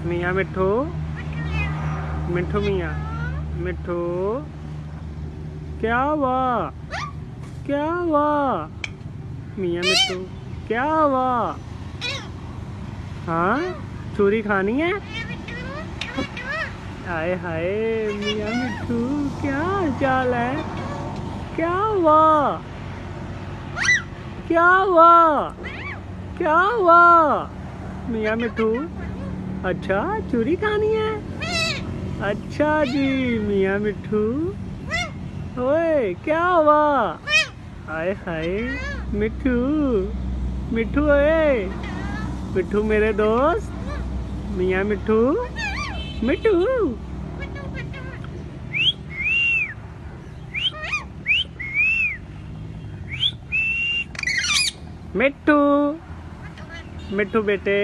मियाँ मिट्ठू, मिट्ठू मियाँ, मिट्ठू क्या हुआ, क्या हुआ? मियाँ मिट्ठू क्या हुआ? हाँ, चूरी खानी है? हाय हाय मियाँ मिट्ठू, क्या चाल है? क्या हुआ, क्या हुआ, क्या हुआ? मियाँ मिट्ठू अच्छा चूरी खानी है? अच्छा जी मियाँ मिट्ठू। ओए क्या हुआ? हाय हाय मिट्ठू, मिट्ठू ओए, मिट्ठू मेरे दोस्त, मियाँ मिट्ठू, मिट्ठू मिट्ठू, मिट्ठू बेटे।